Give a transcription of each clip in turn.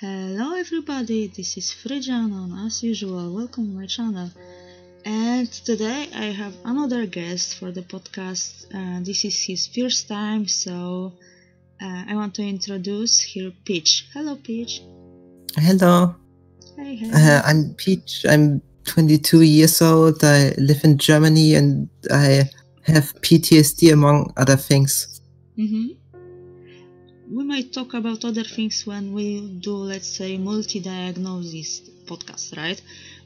Hello everybody, this is Anon. As usual, welcome to my channel. And today I have another guest for the podcast. This is his first time, so I want to introduce here Peach. Hello Peach. Hello, Hey. I'm Peach. I'm 22 years old. I live in Germany and I have PTSD among other things. We might talk about other things when we do, let's say, multi-diagnosis podcast, right?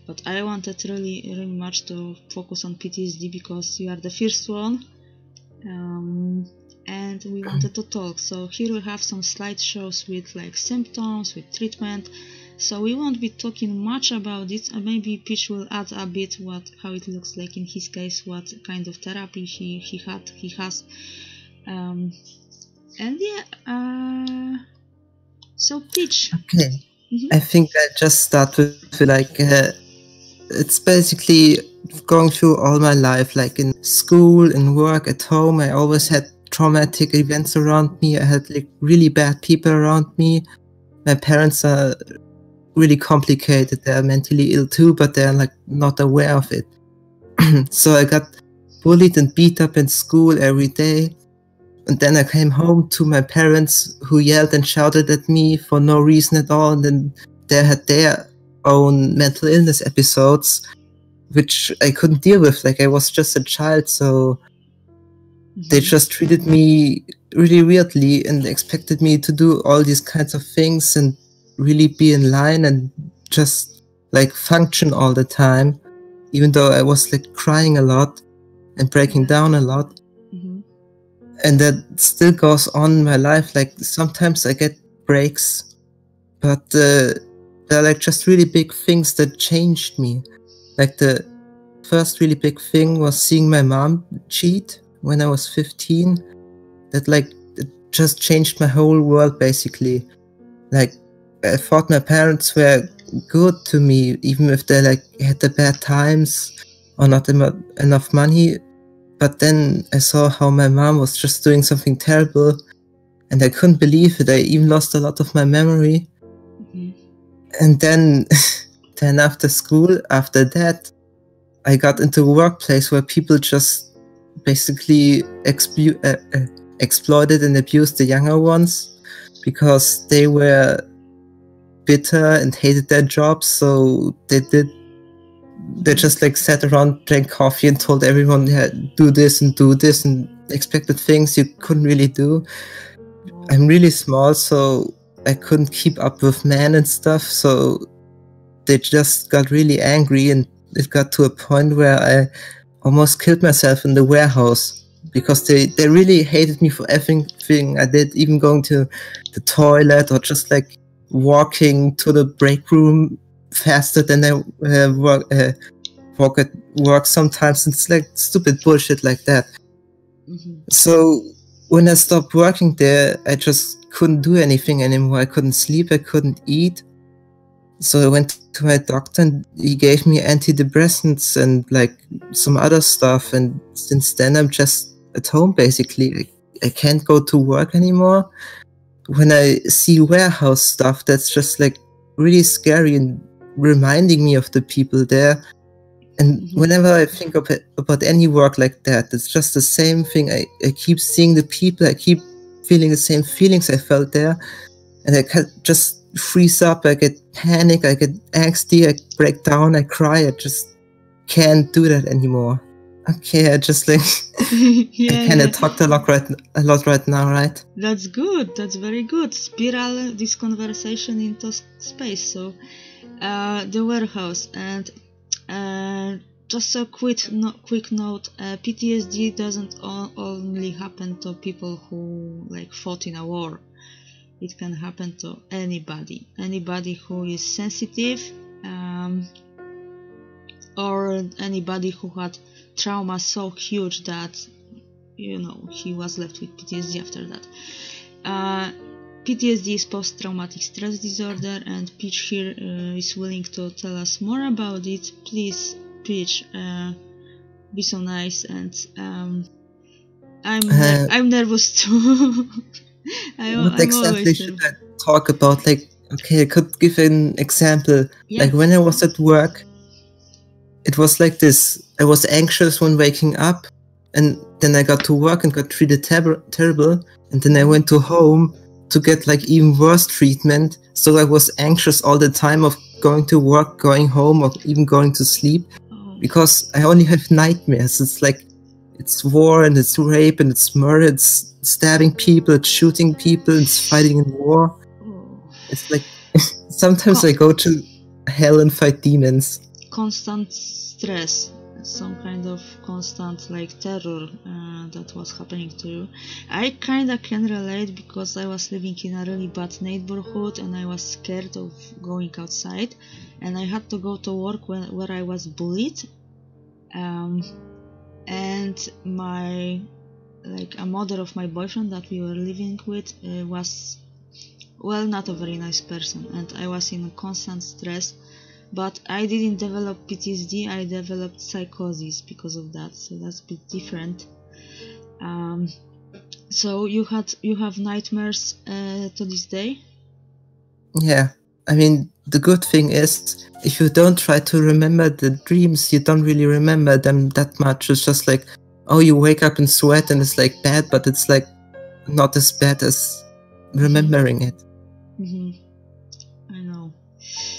But I wanted really much to focus on PTSD because you are the first one. And we wanted to talk. So here we have some slideshows with like symptoms, with treatment. So we won't be talking much about it. Maybe Peach will add a bit how it looks like in his case, what kind of therapy he has. And yeah, so Peach. Okay, I think I just start with it's basically going through all my life, like in school, in work, at home. I always had traumatic events around me. I had like really bad people around me. My parents are really complicated. They're mentally ill too, but they're like not aware of it. So I got bullied and beat up in school every day. And then I came home to my parents who yelled and shouted at me for no reason at all. And then they had their own mental illness episodes, which I couldn't deal with. Like I was just a child, so they just treated me really weirdly and expected me to do all these kinds of things and really be in line and just like function all the time, even though I was like crying a lot and breaking down a lot. And that still goes on in my life. Like sometimes I get breaks, but they're like just really big things that changed me. Like the first really big thing was seeing my mom cheat when I was 15. That like it just changed my whole world basically. Like I thought my parents were good to me, even if they like had the bad times or not enough money. But then I saw how my mom was just doing something terrible and I couldn't believe it. I even lost a lot of my memory. And then after school, after that, I got into a workplace where people just basically exploited and abused the younger ones because they were bitter and hated their jobs. So they just like sat around, drank coffee and told everyone, yeah, do this and expected things you couldn't really do. I'm really small, so I couldn't keep up with men and stuff. So they just got really angry and it got to a point where I almost killed myself in the warehouse because they really hated me for everything I did, even going to the toilet or just like walking to the break room faster than I walk at work sometimes. It's like stupid bullshit like that. So when I stopped working there, I just couldn't do anything anymore. I couldn't sleep, I couldn't eat. So I went to my doctor and he gave me antidepressants and like some other stuff. And since then I'm just at home basically. I can't go to work anymore. When I see warehouse stuff, that's just like really scary and reminding me of the people there. And whenever I think about any work like that, it's just the same thing. I keep seeing the people, I keep feeling the same feelings I felt there, and I just freeze up, I get panic, I get angsty, I break down, I cry, I just can't do that anymore. Okay, I just like I kind of talked a lot right now, right? That's good. That's very good. Spiral this conversation into space. So, the warehouse and just a quick note. PTSD doesn't only happen to people who like fought in a war. It can happen to anybody who is sensitive, or anybody who had trauma so huge that he was left with PTSD after that. PTSD is post-traumatic stress disorder, and Peach here is willing to tell us more about it. Please, Peach, be so nice. And I'm nervous too. What exactly should I talk about? Like Okay, I could give an example. Yeah. Like when I was at work, it was like this. I was anxious when waking up, and then I got to work and got treated terrible, and then I went to home to get like even worse treatment. So I was anxious all the time of going to work, going home, or even going to sleep, because I only have nightmares. It's like it's war and it's rape and it's murder, it's stabbing people, it's shooting people, it's fighting in war. It's like sometimes I go to hell and fight demons. Constant stress, some kind of constant like terror that was happening to you. I kinda can relate because I was living in a really bad neighborhood and I was scared of going outside, and I had to go to work where I was bullied, and my a mother of my boyfriend that we were living with was not a very nice person, and I was in constant stress. But I didn't develop PTSD, I developed psychosis because of that, so that's a bit different. So you have nightmares to this day? Yeah, I mean, the good thing is, if you don't try to remember the dreams, you don't really remember them that much. It's just like, oh, you wake up in sweat and it's like bad, but it's like not as bad as remembering it. I know.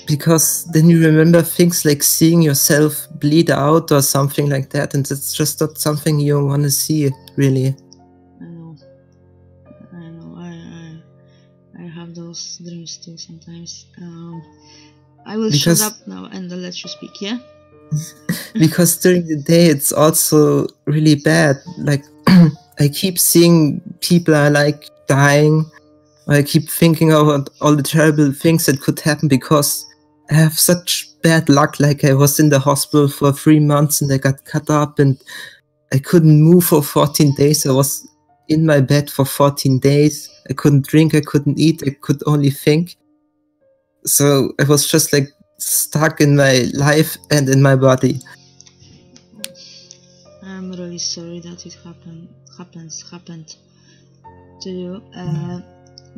Because then you remember things like seeing yourself bleed out or something like that, and it's just not something you want to see, really. I know. I have those dreams too sometimes. I will shut up now and let you speak, yeah? Because during the day it's also really bad. Like I keep seeing people are like dying. I keep thinking about all the terrible things that could happen because I have such bad luck. Like I was in the hospital for 3 months and I got cut up and I couldn't move for 14 days. I was in my bed for 14 days. I couldn't drink, I couldn't eat, I could only think. So I was just like stuck in my life and in my body. I'm really sorry that it happened to you.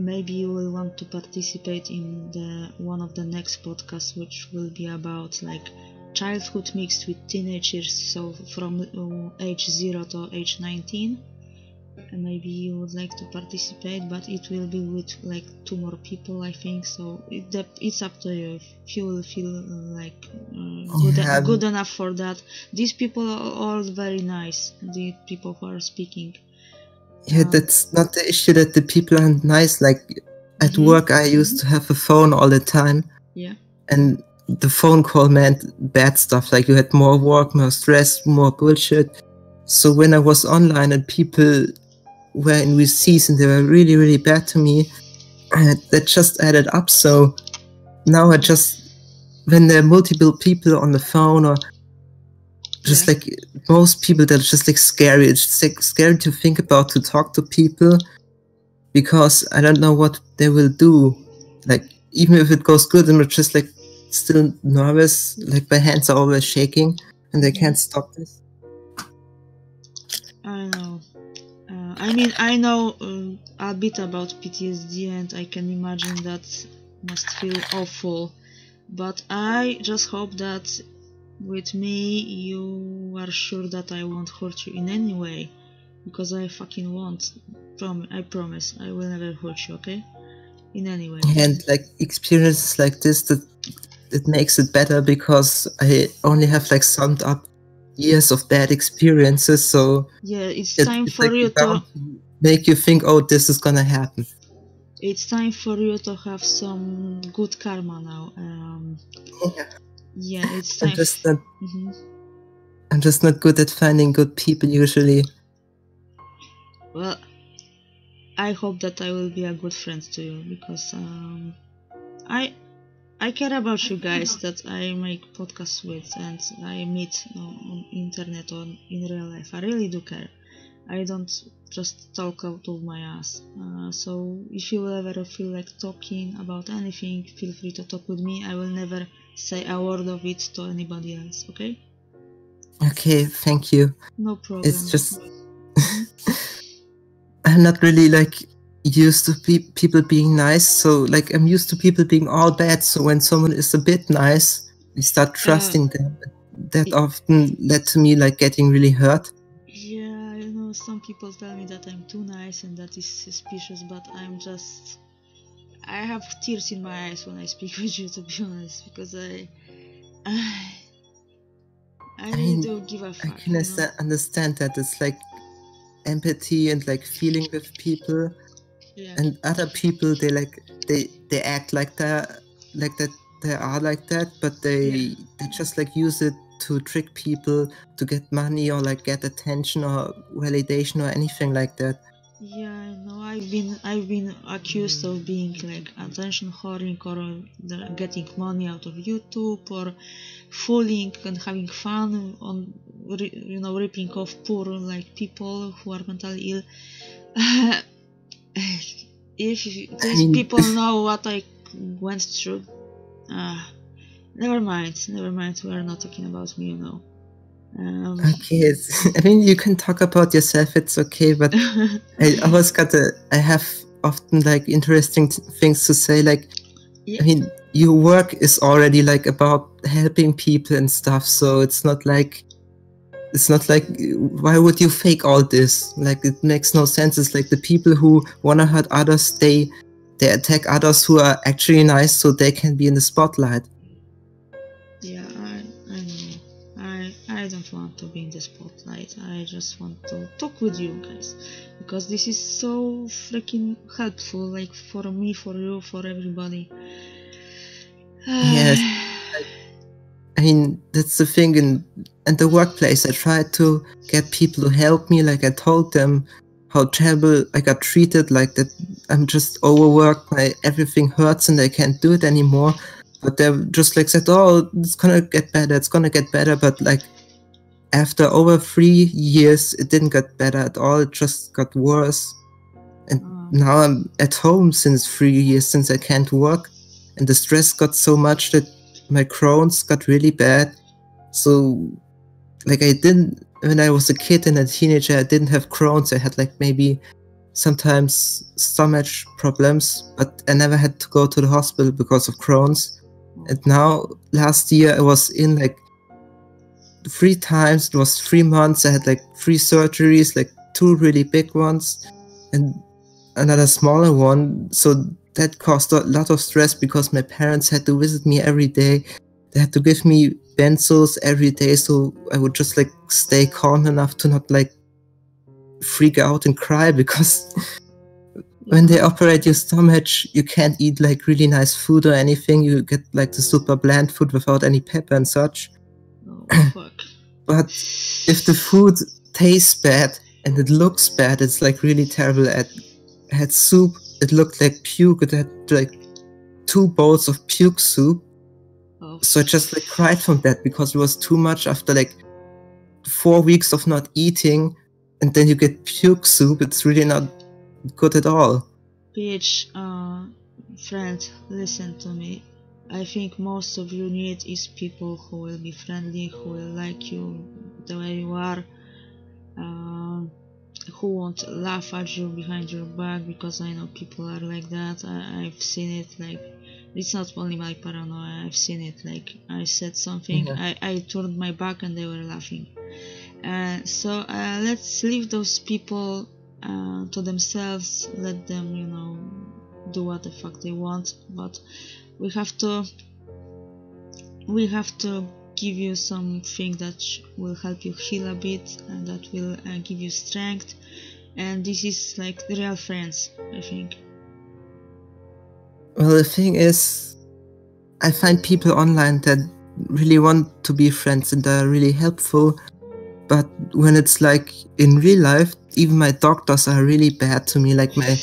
Maybe you will want to participate in one of the next podcasts, which will be about like childhood mixed with teenage years, so from age 0 to age 19. And maybe you would like to participate, but it will be with like 2 more people, I think. So it's up to you if you will feel like good enough for that. These people are all very nice, the people who are speaking. Yeah, that's not the issue that the people aren't nice. Like at work, I used to have a phone all the time. Yeah. And the phone call meant bad stuff. Like you had more work, more stress, more bullshit. So when I was online and people were in VCs and they were really, really bad to me, that just added up. So now I just, when there are multiple people on the phone or just like most people, that are just like scary. It's just like scary to think about, to talk to people, because I don't know what they will do. Like even if it goes good, I'm just like still nervous. Like my hands are always shaking and I can't stop this. I know. I mean, I know a bit about PTSD and I can imagine that must feel awful. But I just hope that with me you are sure that I won't hurt you in any way, because I fucking won't. I promise I will never hurt you, okay? In any way. And like experiences like this, that it makes it better, because I only have like summed up years of bad experiences, so yeah, it's time for like you to make you think, oh, this is gonna happen. It's time for you to have some good karma now. Yeah, it's time. I'm just not good at finding good people usually. Well, I hope that I will be a good friend to you, because I care about you guys that I make podcasts with and I meet on internet or in real life. I really do care. I don't just talk out of my ass. So if you will ever feel like talking about anything, feel free to talk with me. I will never say a word of it to anybody else, okay? Okay, thank you. No problem. It's just I'm not really like used to people being nice, so like I'm used to people being all bad. So when someone is a bit nice, I start trusting them. That often led to me like getting really hurt. Yeah, you know, some people tell me that I'm too nice and that is suspicious, but I have tears in my eyes when I speak with you, to be honest, because I really do give a fuck. I can understand that it's like empathy and like feeling with people, and other people they act like that they are like that, but they just like use it to trick people to get money or like get attention or validation or anything like that. Yeah, I know. I've been accused of being like attention whoring or getting money out of YouTube or fooling and having fun on ripping off poor like people who are mentally ill. If these people know what I went through, never mind. We are not talking about me, you know. Okay, I mean, you can talk about yourself, it's okay, but I have often like interesting things to say, like, I mean, your work is already like about helping people and stuff, so it's not like why would you fake all this? Like, it makes no sense. It's like the people who want to hurt others, they attack others who are actually nice so they can be in the spotlight. Yeah, I know. I don't want to be in the spotlight. I just want to talk with you guys, because this is so freaking helpful, like for me, for you, for everybody. Yes. I mean, that's the thing in the workplace. I tried to get people to help me. Like, I told them how terrible I got treated, like that I'm just overworked, everything hurts and I can't do it anymore. But they just like said, oh, it's gonna get better. But like after over 3 years, it didn't get better at all. It just got worse. And now I'm at home since 3 years, since I can't work. And the stress got so much that my Crohn's got really bad. So, like, when I was a kid and a teenager, I didn't have Crohn's. I had like maybe sometimes stomach problems, but I never had to go to the hospital because of Crohn's. And now, last year, I was in like 3 times. It was 3 months. I had like 3 surgeries, like 2 really big ones and another smaller one. So that caused a lot of stress because my parents had to visit me every day. They had to give me benzos every day, so I would just like stay calm enough to not like freak out and cry, because when they operate your stomach, you can't eat like really nice food or anything. You get like the super bland food without any pepper and such. Oh, fuck. But if the food tastes bad and it looks bad, it's like really terrible. I had soup, it looked like puke. It had like 2 bowls of puke soup. So I just like cried from that because it was too much after like 4 weeks of not eating, and then you get puke soup. It's really not good at all. PH, friend, listen to me. I think most of you need is people who will be friendly, who will like you the way you are, who won't laugh at you behind your back, because I know people are like that. I've seen it. Like, it's not only my paranoia, I've seen it. Like, I said something, I turned my back and they were laughing. So let's leave those people to themselves. Let them, you know, do what the fuck they want. But we have to give you something that will help you heal a bit, and that will give you strength. And this is like real friends, I think. Well, the thing is, I find people online that really want to be friends and are really helpful, but when it's like in real life, even my doctors are really bad to me. Like my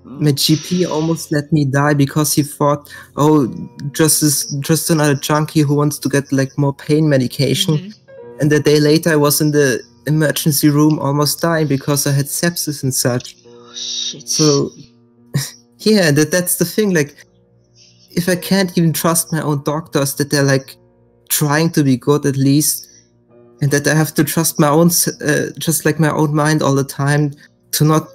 GP almost let me die because he thought, oh, just another junkie who wants to get like more pain medication. And a day later I was in the emergency room almost dying because I had sepsis and such. Oh, shit. So yeah, that's the thing. Like, if I can't even trust my own doctors, that they're like trying to be good at least, and that I have to trust my own, just like my own mind all the time, to not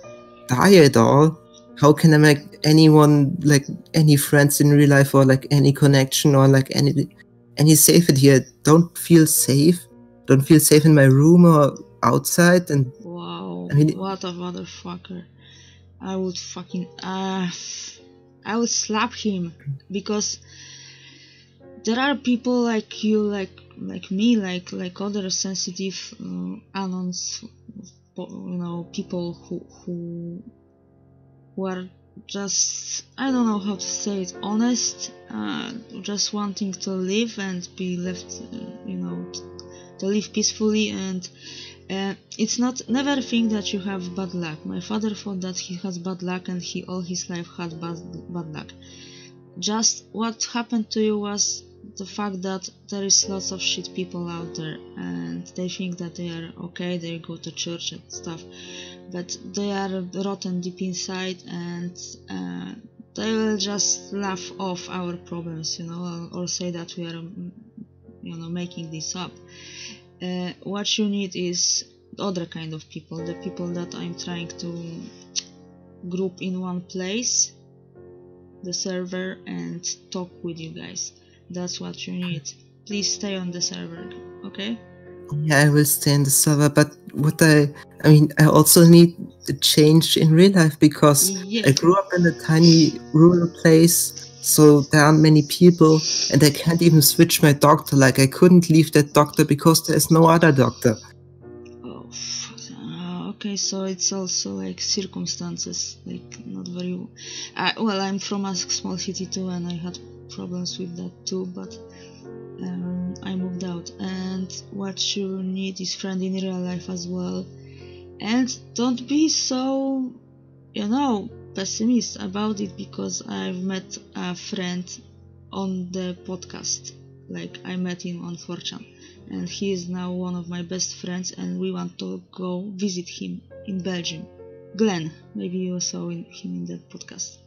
die at all, how can I make anyone, like any friends in real life or like any connection or like any safety? I don't feel safe. Don't feel safe in my room or outside. And Wow, I mean, what a motherfucker. I would fucking I would slap him, because there are people like you, like me, like other sensitive anons, people who are just, I don't know how to say it, honest, just wanting to live and be left, to live peacefully. And it's not, never think that you have bad luck. My father thought that he has bad luck, and he all his life had bad luck. Just what happened to you was the fact that there is lots of shit people out there, and they think that they are okay, they go to church and stuff, but they are rotten deep inside, and they will just laugh off our problems, or say that we are, making this up. What you need is other kind of people, the people that I'm trying to group in one place, the server, and talk with you guys. That's what you need. Please stay on the server, okay? yeah, I will stay in the server, but I mean, I also need a change in real life, because I grew up in a tiny rural place, so there aren't many people, and I can't even switch my doctor. Like, I couldn't leave that doctor because there's no other doctor. Oh, okay, so it's also like circumstances, like not very. Well, I'm from a small city too, and I had problems with that too, but I moved out. And what you need is friend in real life as well. And don't be so, pessimist about it, because I've met a friend on the podcast. Like, I met him on 4chan, and he is now one of my best friends, and we want to go visit him in Belgium. Glenn, maybe you saw him in that podcast.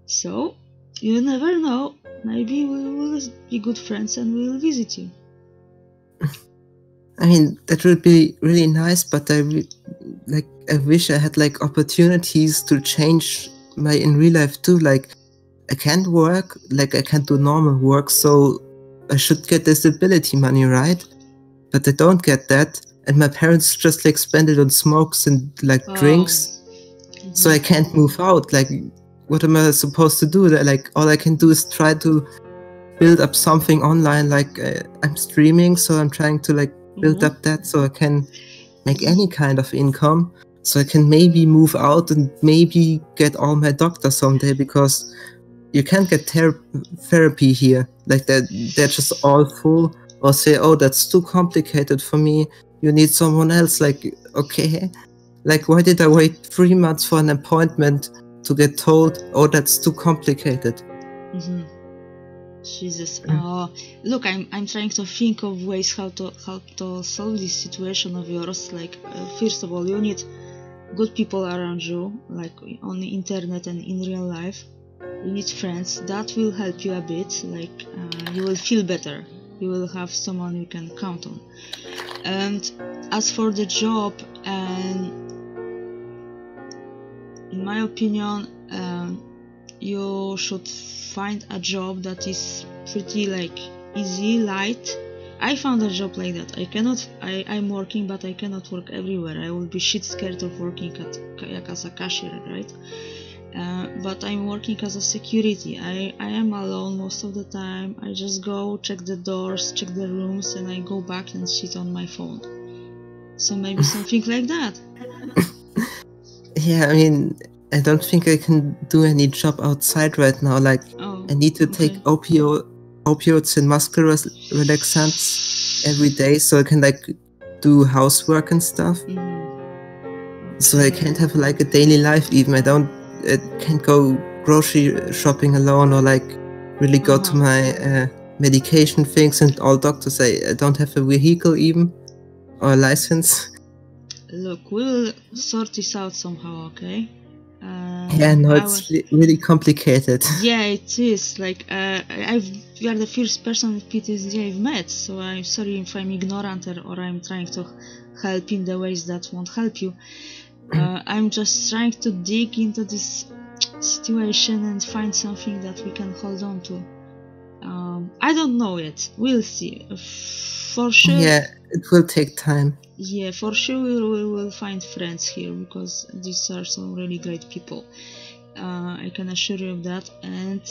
So, you never know, maybe we will be good friends and we will visit you. I mean, that would be really nice, but I wish I had like opportunities to change my in real life too. Like, I can't work, like I can't do normal work, so I should get disability money, right? But I don't get that, and my parents just like spend it on smokes and like drinks, so I can't move out. Like, what am I supposed to do? Like, all I can do is try to build up something online. Like, I'm streaming, so I'm trying to like build up that so I can make any kind of income, so I can maybe move out and maybe get all my doctors someday, because you can't get therapy here. Like, they're just all full, or say, oh, that's too complicated for me, you need someone else. Like, okay, like, why did I wait 3 months for an appointment to get told, oh, that's too complicated? Jesus. Look, I'm trying to think of ways how to solve this situation of yours. Like, first of all, you need good people around you, like on the internet and in real life. You need friends. That will help you a bit. Like, you will feel better. You will have someone you can count on. And as for the job, in my opinion, you should find a job that is pretty like easy, light. I found a job like that. I'm working, but I cannot work everywhere. I will be shit scared of working as a cashier, right? But I'm working as a security. I am alone most of the time. I just go check the doors, check the rooms, and I go back and sit on my phone. So maybe something like that. Yeah, I mean, I don't think I can do any job outside right now. Like, I need to take opioids and muscle relaxants every day, so I can like do housework and stuff. So I can't have like a daily life even. I can't go grocery shopping alone, or like really go to my medication things, and all doctors say I don't have a vehicle even, or a license. Look, we will sort this out somehow, okay? Yeah, no, it's really complicated. Yeah, it is. Like, you are the first person with PTSD I've met, so I'm sorry if I'm ignorant or I'm trying to help in the ways that won't help you. I'm just trying to dig into this situation and find something that we can hold on to. I don't know yet. We'll see. For sure. Yeah, it will take time. Yeah, for sure we will find friends here, because these are some really great people. I can assure you of that. And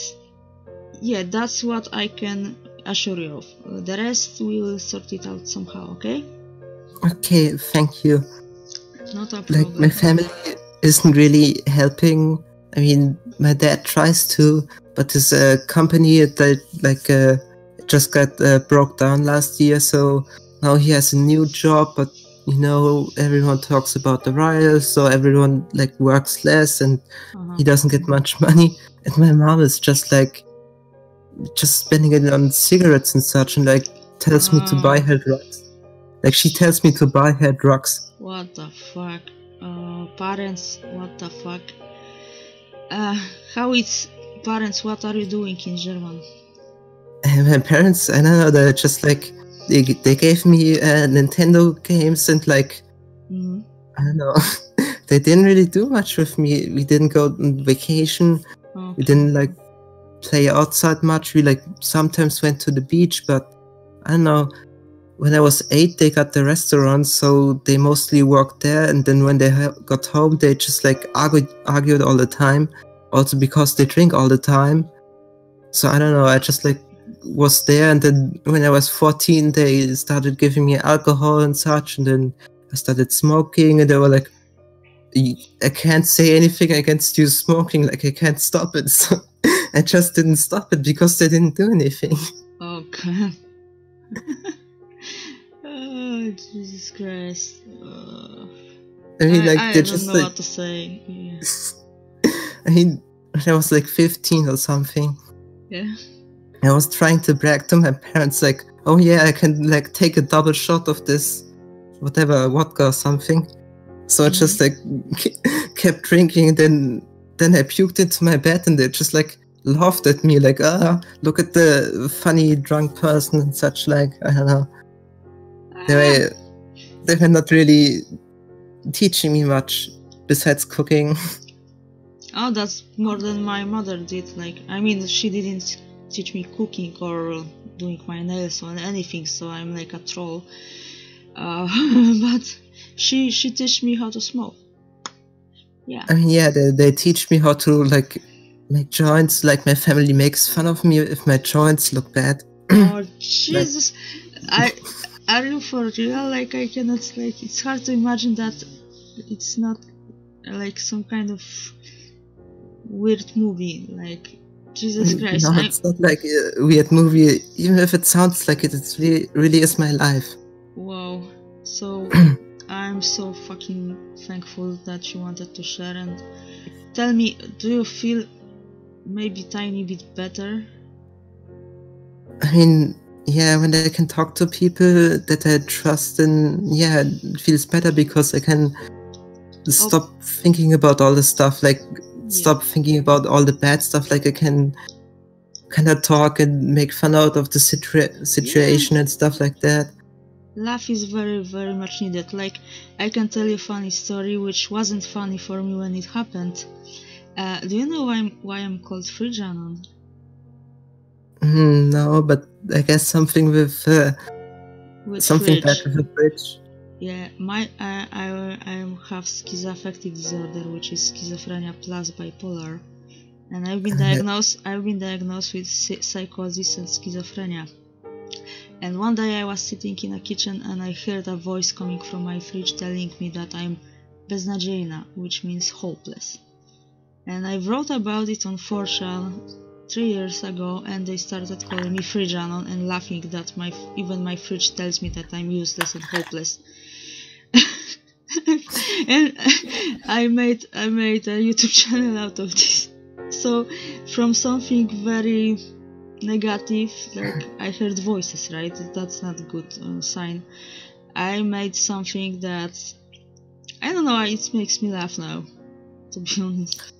yeah, that's what I can assure you of. The rest we will sort it out somehow, okay? Okay, thank you. Not a problem. Like, my family isn't really helping. I mean, my dad tries to, but his company that just got broke down last year, so now he has a new job, but you know, everyone talks about the riots, so everyone like works less and he doesn't get much money. And my mom is just spending it on cigarettes and such, and like tells me to buy her drugs. Like, she tells me to buy her drugs. What the fuck? Parents, what the fuck? How it's parents, what are you doing in German? And my parents, I don't know, they're just like, they gave me Nintendo games and like, I don't know, they didn't really do much with me. We didn't go on vacation. Okay. We didn't like play outside much. We like sometimes went to the beach, but I don't know. When I was 8, they got the restaurant, so they mostly worked there. And then when they got home, they just like argued all the time. Also because they drink all the time. So I don't know. I just like was there, and then when I was 14, they started giving me alcohol and such. And then I started smoking, and they were like, "I can't say anything against you smoking. Like, I can't stop it." So I just didn't stop it because they didn't do anything. Oh God. Oh, Jesus Christ. I mean, like, I they don't just know like, what to say. Yeah. I mean, when I was like 15 or something, yeah, I was trying to brag to my parents, like, "Oh yeah, I can like take a double shot of this, whatever, vodka or something." So I just like kept drinking, and then I puked into my bed, and they just like laughed at me, like, "Look at the funny drunk person," and such. Like, I don't know. They were not really teaching me much besides cooking. Oh, that's more than my mother did. Like, I mean, she didn't teach me cooking or doing my nails or anything, so I'm like a troll. But she teach me how to smoke. Yeah. I mean, yeah, they teach me how to like make joints. Like, my family makes fun of me if my joints look bad. Oh Jesus! Are you for real? Like, I cannot, like, it's hard to imagine that it's not like some kind of weird movie. Like, Jesus Christ. No, it's not like a weird movie. Even if it sounds like it, it's really is my life. Wow. So I'm so fucking thankful that you wanted to share. And tell me, do you feel maybe tiny bit better? I mean, yeah, when I can talk to people that I trust, then yeah, it feels better because I can stop thinking about all the stuff, like stop thinking about all the bad stuff. Like, I can kind of talk and make fun out of the situation and stuff like that. Laugh is very, very much needed. Like, I can tell you a funny story which wasn't funny for me when it happened. Do you know why I'm called Fridge Anon? No, but I guess something with something fridge. bad with a fridge. Yeah, I have schizoaffective disorder, which is schizophrenia plus bipolar, and I've been diagnosed with psychosis and schizophrenia. And one day I was sitting in a kitchen and I heard a voice coming from my fridge telling me that I'm beznadziejna, which means hopeless. And I wrote about it on 4chan 3 years ago, and they started calling me Fridge Anon and laughing that even my fridge tells me that I'm useless and hopeless. And I made a YouTube channel out of this. So from something very negative, like I heard voices, right? That's not a good sign. I made something that, I don't know, it makes me laugh now, to be honest.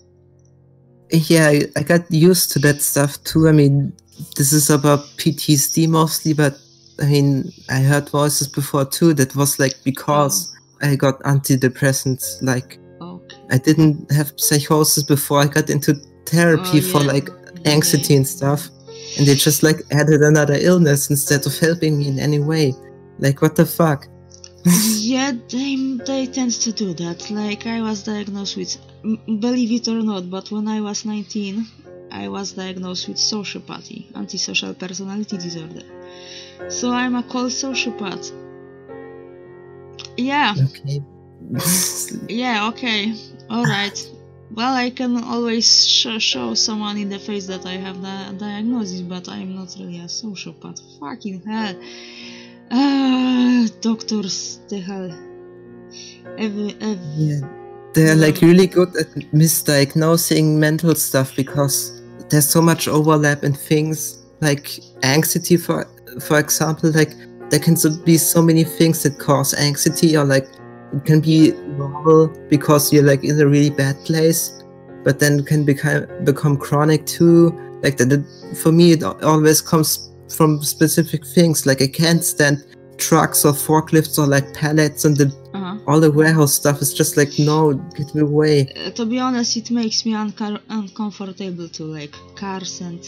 Yeah, I got used to that stuff too. I mean, this is about PTSD mostly, but I mean, I heard voices before too that was like because I got antidepressants, like I didn't have psychosis before I got into therapy for like anxiety and stuff, and they just like added another illness instead of helping me in any way. Like, what the fuck? Yeah, they tend to do that. Like, I was diagnosed with, believe it or not, but when I was 19, I was diagnosed with sociopathy, antisocial personality disorder. So I'm a cold sociopath. Yeah. Okay. Yeah, okay. Alright. Well, I can always show someone in the face that I have the diagnosis, but I'm not really a sociopath. Fucking hell. Doctors, the hell. Yeah, they're like really good at misdiagnosing mental stuff because there's so much overlap in things like anxiety, for example. Like, there can be so many things that cause anxiety, or like it can be normal because you're like in a really bad place, but then it can become chronic too. Like that, for me, it always comes from specific things. Like, I can't stand trucks or forklifts or like pallets, and all the warehouse stuff is just like, no, get me away. To be honest, it makes me uncomfortable to like cars and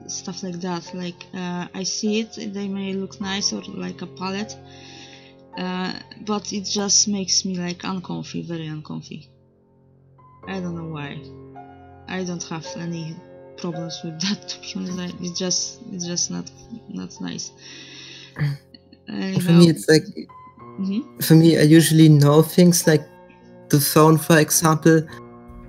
stuff like that. Like, I see it, they may look nice or like a pallet, but it just makes me like uncomfy, very uncomfy. I don't know why. I don't have any problems with that, to be honest. It's just not nice. For me, it's like, for me, I usually know things like the phone, for example.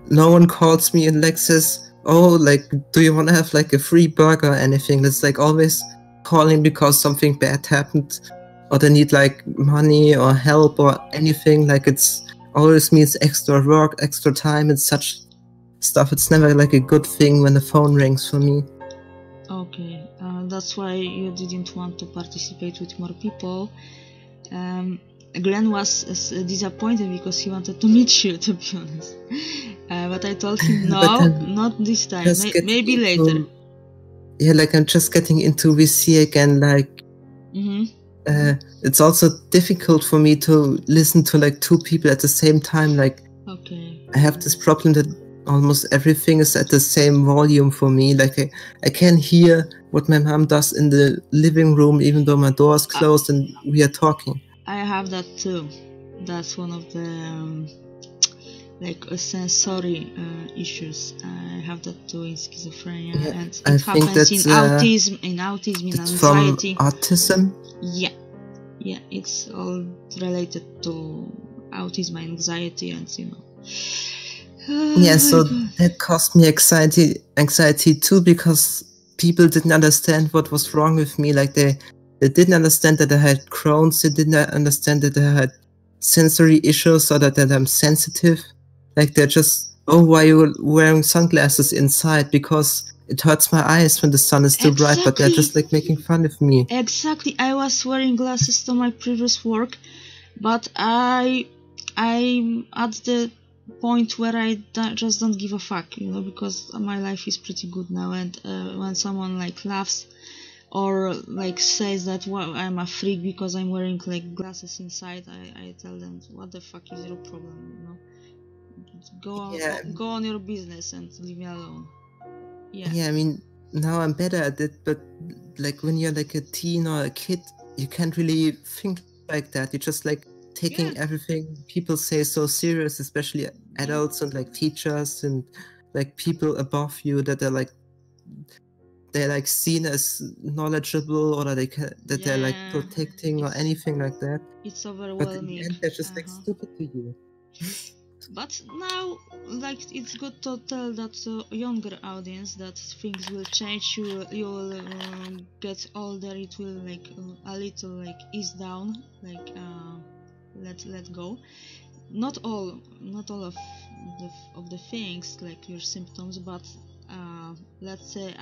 No one calls me and like says, oh, like, do you want to have like a free burger or anything? It's like always calling because something bad happened, or they need like money or help or anything. Like, it's always means extra work, extra time and such stuff. It's never like a good thing when the phone rings for me. Okay, that's why you didn't want to participate with more people. Glenn was disappointed because he wanted to meet you, to be honest. But I told him, no, not this time, maybe later. Yeah, like, I'm just getting into VC again, like, it's also difficult for me to listen to like two people at the same time. Like, I have this problem that almost everything is at the same volume for me. Like, I can hear what my mom does in the living room even though my door is closed and we are talking. I have that too. That's one of the like sensory issues. I have that too in schizophrenia, and it happens in autism, in anxiety. From autism? Yeah, it's all related to autism, anxiety, and you know. Yeah, so that caused me anxiety too, because people didn't understand what was wrong with me. Like, they didn't understand that I had Crohn's. They didn't understand that I had sensory issues or that I'm sensitive. Like, they're just, oh, why are you wearing sunglasses inside? Because it hurts my eyes when the sun is too bright, but they're just like making fun of me. Exactly. I was wearing glasses to my previous work, but I'm at the point where I just don't give a fuck, you know, because my life is pretty good now, and when someone like laughs or like says that, well, I'm a freak because I'm wearing like glasses inside, I tell them, what the fuck is your problem, you know? Go on your business and leave me alone. Yeah, I mean, now I'm better at it, but like when you're like a teen or a kid, you can't really think like that. You're just like taking everything people say so serious, especially adults and like teachers and like people above you that are like, they're like seen as knowledgeable, or that they're like protecting or anything like that. It's overwhelming. But in the end, they're just like stupid to you. But now, like, it's good to tell that younger audience that things will change. You will get older. It will like a little like ease down, like let go. Not all of the things like your symptoms, but let's say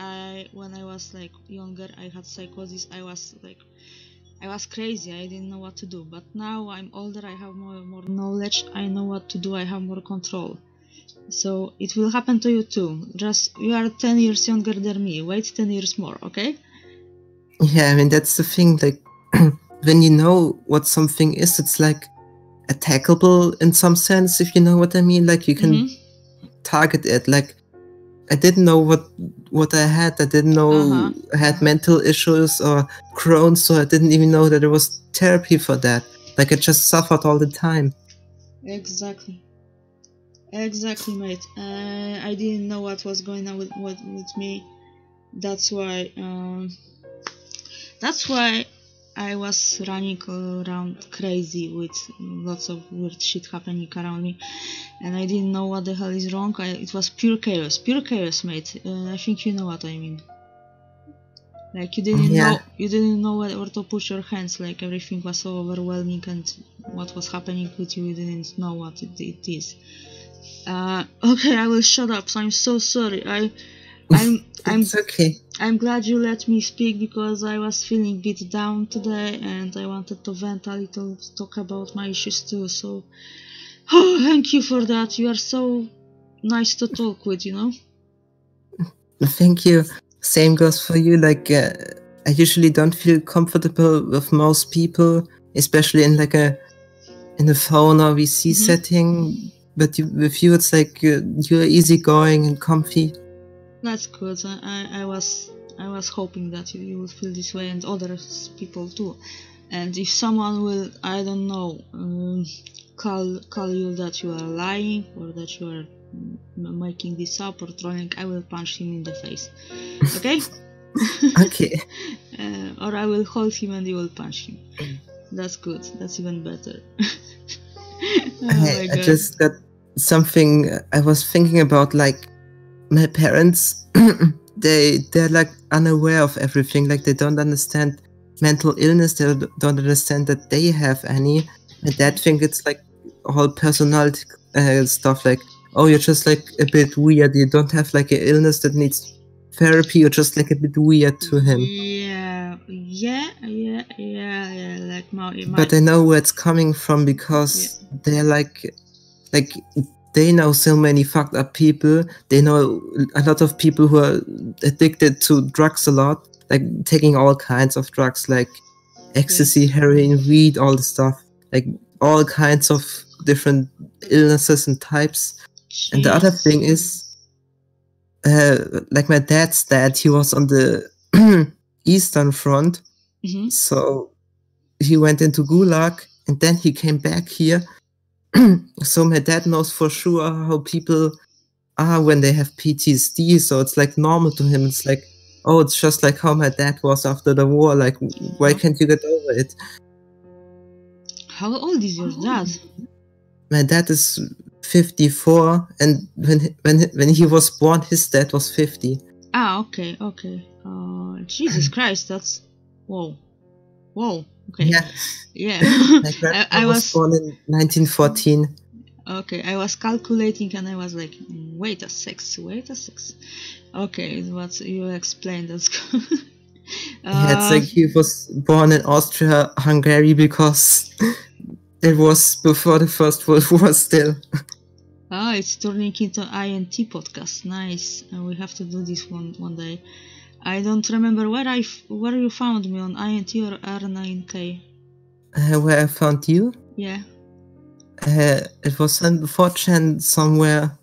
when I was like younger, I had psychosis. I was crazy. I didn't know what to do. But now I'm older. I have more knowledge. I know what to do. I have more control. So it will happen to you too. Just, you are 10 years younger than me. Wait 10 years more, okay? Yeah, I mean, that's the thing. Like, when you know what something is, it's like attackable in some sense, if you know what I mean. Like you can target it. Like I didn't know what I had. I didn't know I had mental issues or Crohn's, so I didn't even know that there was therapy for that. Like I just suffered all the time. Exactly, mate. I didn't know what was going on with me. That's why I was running around crazy with lots of weird shit happening around me, and I didn't know what the hell is wrong. It was pure chaos, mate. I think you know what I mean. Like you didn't know where to put your hands. Like everything was so overwhelming, and what was happening with you didn't know what it is. Okay, I will shut up. So I'm so sorry. It's okay. I'm glad you let me speak because I was feeling a bit down today, and I wanted to vent a little, talk about my issues too. So, thank you for that. You are so nice to talk with, you know. Thank you. Same goes for you. Like I usually don't feel comfortable with most people, especially in like in a phone or VC setting. But with you, it's like you're easygoing and comfy. That's good. I was hoping that you would feel this way, and other people too. And if someone will, I don't know, call you that you are lying or that you are making this up or trolling, I will punch him in the face. Okay? Okay. Or I will hold him and you will punch him. That's good. That's even better. I just got something I was thinking about, like my parents. they're like unaware of everything. Like they don't understand mental illness. They don't understand that they have any. My dad think it's like all personality stuff. Like, oh, you're just like a bit weird. You don't have like an illness that needs therapy. You're just like a bit weird to him. Yeah. Like my But I know where it's coming from because they're like they know so many fucked up people. They know a lot of people who are addicted to drugs a lot, like taking all kinds of drugs, like ecstasy, heroin, weed, all the stuff, like all kinds of different illnesses and types. Jeez. And the other thing is, like my dad's dad, he was on the Eastern Front, so he went into Gulag and then he came back here. So my dad knows for sure how people are when they have PTSD. So it's like normal to him. It's like, oh, it's just like how my dad was after the war. Like, why can't you get over it? How old is your dad? My dad is 54, and when he was born, his dad was 50. Okay. Jesus Christ, that's whoa. Okay. Yeah. My grandpa was born in 1914. Okay, I was calculating and I was like, wait a sec. Okay, what you explained, that's good. It's like he was born in Austria-Hungary because it was before the First World War still. It's turning into INT podcast. Nice. We have to do this one day. I don't remember where you found me, on INT or R9K. Where I found you? Yeah. It was on 4chan somewhere.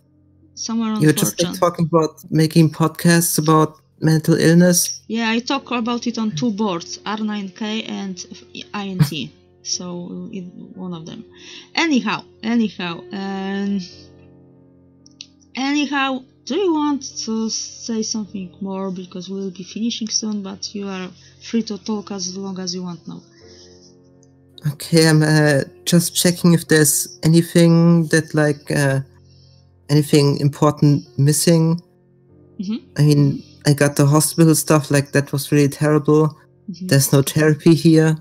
Somewhere on 4chan. You were just like talking about making podcasts about mental illness. Yeah, I talk about it on two boards, R9K and INT. So one of them. Anyhow. Do you want to say something more? Because we'll be finishing soon, but you are free to talk as long as you want now. Okay, I'm just checking if there's anything that anything important missing. I mean, I got the hospital stuff, like that was really terrible. There's no therapy here.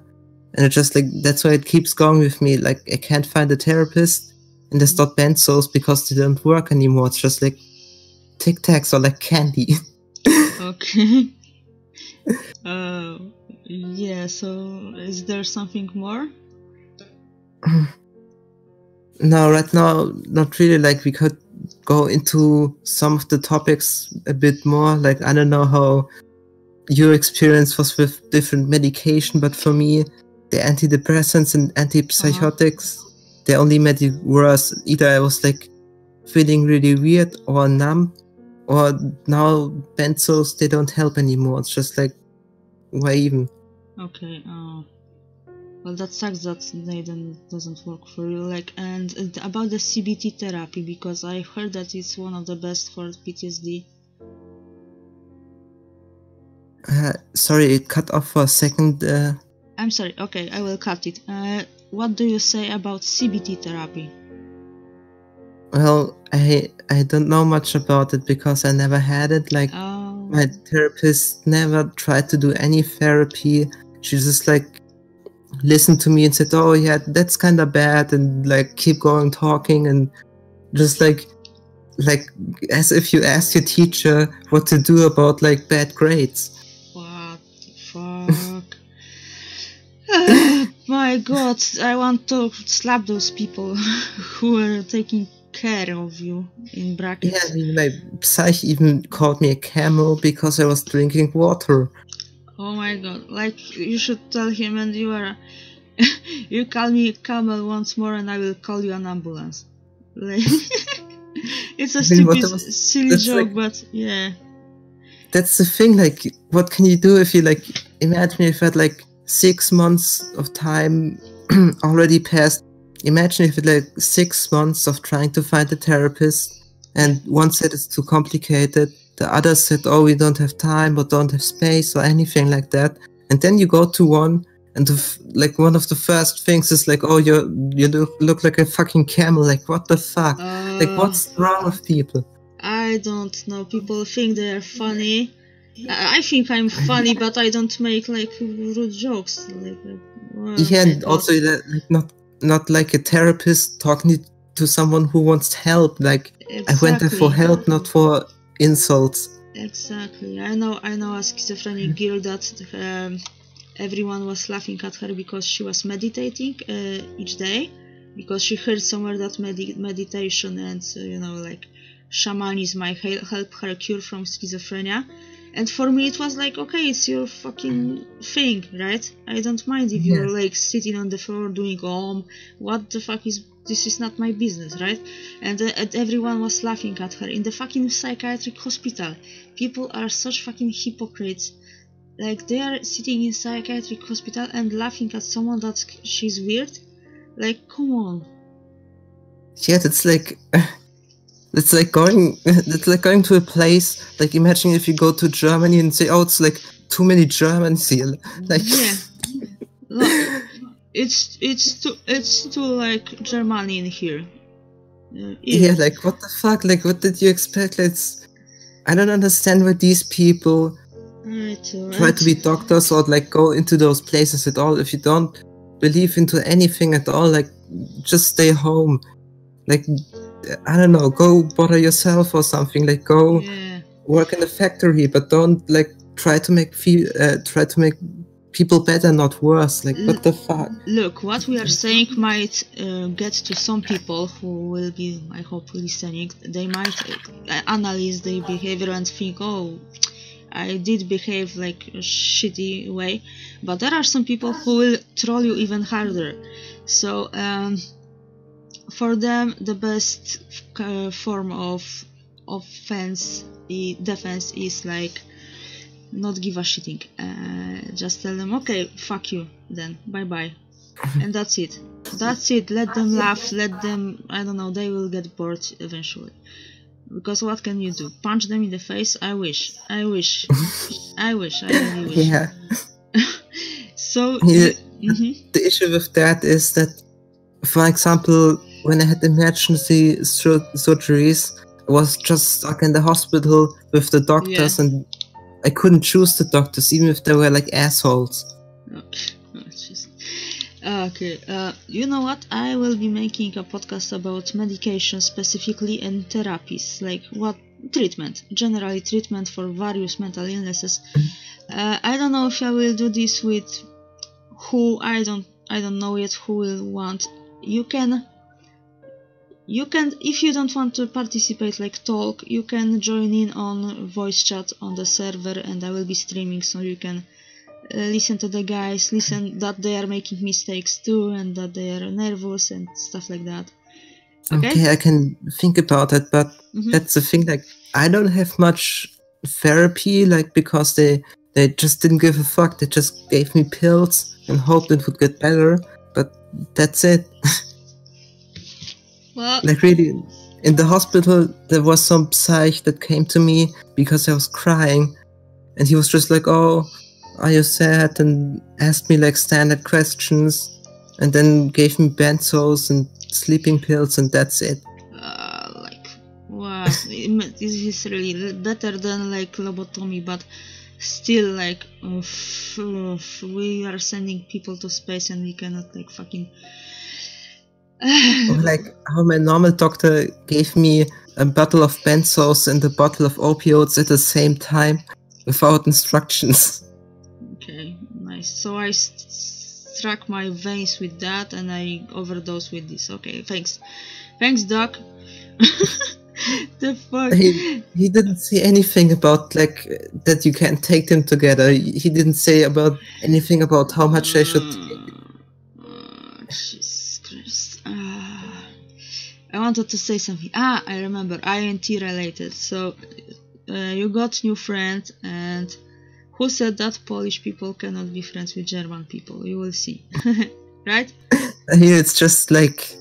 And it just like, that's why it keeps going with me. Like I can't find a therapist, and there's not benzos because they don't work anymore. It's just like Tic Tacs or like candy. Okay. Yeah, so is there something more? No, right now, not really. Like we could go into some of the topics a bit more. Like I don't know how your experience was with different medication, but for me, the antidepressants and antipsychotics, they only made it worse. Either I was like feeling really weird or numb, or now benzos, they don't help anymore. It's just like, why even? Okay. Well, that sucks that they doesn't work for you. Like, and about the CBT therapy, because I heard that it's one of the best for PTSD. Sorry, it cut off for a second. I'm sorry. Okay, I will cut it. What do you say about CBT therapy? Well, I don't know much about it because I never had it. Like, my therapist never tried to do any therapy. She just like listened to me and said, "Oh yeah, that's kind of bad," and like keep going talking, and just like as if you ask your teacher what to do about like bad grades. What the fuck? My God, I want to slap those people who are taking care of you, in brackets. Yeah, I mean, my psych even called me a camel because I was drinking water. Oh my God, like, you should tell him, and you are you call me camel once more and I will call you an ambulance. Like, it's a stupid, silly joke, like, but yeah. That's the thing, like, what can you do if you, like, imagine if you had, like, 6 months of time already passed. Imagine if it, like, 6 months of trying to find a therapist, and one said it's too complicated, the other said, oh, we don't have time or don't have space or anything like that, and then you go to one, and like one of the first things is like, oh, you look like a fucking camel. Like, what the fuck? Like, what's wrong with people? I don't know. People think they are funny. I think I'm funny, but I don't make like rude jokes. Like, yeah, and also like, not like a therapist talking to someone who wants help. Like, exactly. I went there for help, not for insults. Exactly. I know a schizophrenic girl that everyone was laughing at her because she was meditating each day, because she heard somewhere that meditation and like shamanism might help her cure from schizophrenia. And for me it was like, okay, it's your fucking thing, right? I don't mind if you're like sitting on the floor doing what the fuck is this? Is not my business, right? And everyone was laughing at her in the fucking psychiatric hospital. People are such fucking hypocrites. Like, they are sitting in psychiatric hospital and laughing at someone that she's weird. Like, come on. Yeah, that's like going to a place. Like, imagine if you go to Germany and say, oh, it's like too many Germans here. Like, yeah, no, it's too like Germany in here. Yeah, like, what the fuck? Like, what did you expect? I don't understand why these people try to be doctors or like go into those places at all. If you don't believe into anything at all, like, just stay home. Like, I don't know, go bother yourself or something. Like, go work in a factory, but don't like try to make people better, not worse. Like, what the fuck? Look, what we are saying might get to some people who will be, I hope, listening. They might analyze their behavior and think, oh, I did behave like a shitty way. But there are some people who will troll you even harder. So for them, the best form of defense is like not give a shitting. Just tell them, okay, fuck you, then bye bye, and that's it. Let them laugh, let them, I don't know, they will get bored eventually, because what can you do? Punch them in the face? I wish I really wish. Yeah. So the issue with that is that, for example, when I had emergency surgeries, I was just stuck in the hospital with the doctors, and I couldn't choose the doctors, even if they were like assholes. Okay, you know what? I will be making a podcast about medication specifically and therapies, like what generally treatment for various mental illnesses. I don't know if I will do this with who, I don't know yet who will want. You can, if you don't want to participate, like talk, you can join in on voice chat on the server, and I will be streaming, so you can listen to the guys, listen that they are making mistakes too, and that they are nervous and stuff like that. Okay, I can think about it, but that's the thing, like, I don't have much therapy, like, because they just didn't give a fuck. They just gave me pills and hoped it would get better, but that's it. Well, like, really, in the hospital, there was some psych that came to me because I was crying, and he was just like, "Oh, are you sad?" and asked me like standard questions, and then gave me benzos and sleeping pills, and that's it. like, wow, this is really better than like lobotomy, but still, like, we are sending people to space and we cannot like fucking. Or like how my normal doctor gave me a bottle of benzos and a bottle of opioids at the same time without instructions. Okay, nice. So I struck my veins with that and I overdosed with this. Okay, thanks, doc. The fuck? He didn't say anything about like that you can't take them together. He didn't say about anything about how much I should take. Jesus Christ. I wanted to say something. I remember. INT related. So, you got new friend, and who said that Polish people cannot be friends with German people? You will see. Right? Here it's just like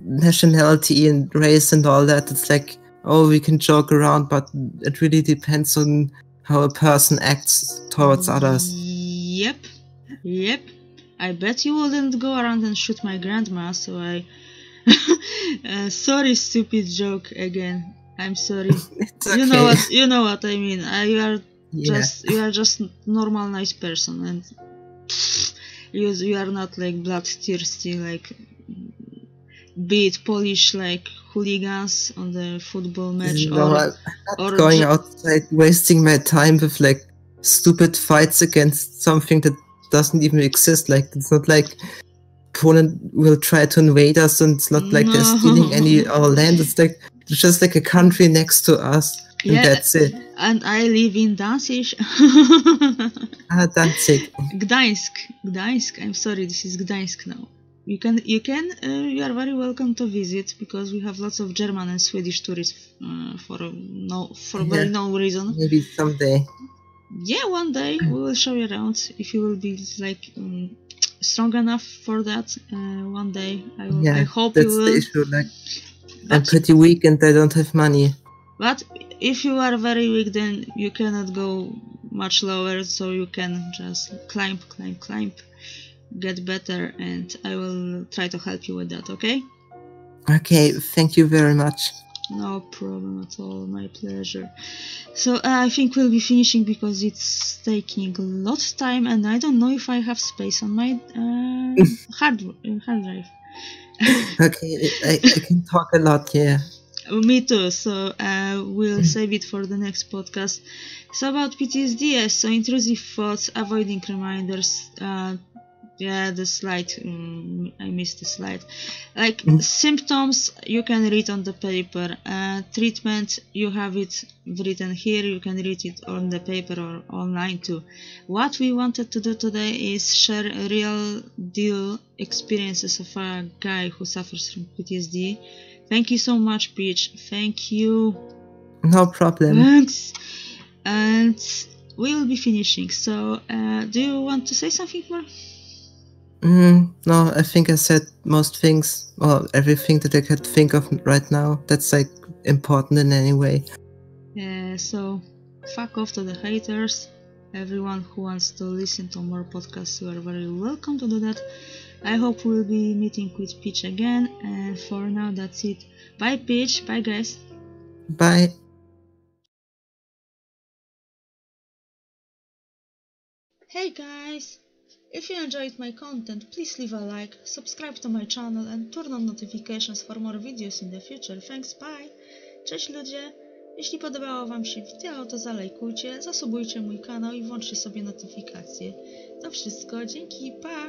nationality and race and all that. It's like, oh, we can joke around, but it really depends on how a person acts towards others. Yep. I bet you wouldn't go around and shoot my grandma, so I... sorry, stupid joke again. I'm sorry. It's okay. You know what I mean. You are just normal nice person, and you are not like bloodthirsty, like be it Polish like hooligans on the football match, no, I'm not going outside wasting my time with like stupid fights against something that doesn't even exist. Like, it's not like Poland will try to invade us, and it's not like they're stealing any our land. It's just like a country next to us, and that's it. And I live in Danzig. Danzig. Gdańsk. I'm sorry, this is Gdańsk now. You are very welcome to visit, because we have lots of German and Swedish tourists for very no reason. Maybe someday. Yeah, one day we will show you around if you will be like strong enough for that. One day I hope you will. That's the issue. Like, I'm pretty weak and I don't have money. But if you are very weak, then you cannot go much lower, so you can just climb, get better, and I will try to help you with that, okay? Okay, thank you very much. No problem at all, my pleasure. So I think we'll be finishing because it's taking a lot of time, and I don't know if I have space on my hard drive. Okay, I can talk a lot, yeah. Me too, so we'll save it for the next podcast. So about PTSD, so intrusive thoughts, avoiding reminders, the slide, I missed the slide. Like, symptoms, you can read on the paper. Treatment, you have it written here, you can read it on the paper or online too. What we wanted to do today is share real deal experiences of a guy who suffers from PTSD. Thank you so much, Peach. Thank you. No problem. Thanks. And we will be finishing. So, do you want to say something more? No, I think I said most things, or everything that I could think of right now. That's like important in any way. So fuck off to the haters. Everyone who wants to listen to more podcasts, you are very welcome to do that. I hope we'll be meeting with Peach again, and for now that's it. Bye Peach, bye guys. Bye. Hey guys! If you enjoyed my content, please leave a like, subscribe to my channel and turn on notifications for more videos in the future. Thanks, bye! Cześć ludzie! Jeśli podobało wam się wideo, to zalajkujcie, zasubujcie mój kanał i włączcie sobie notyfikacje. To wszystko, dzięki, pa!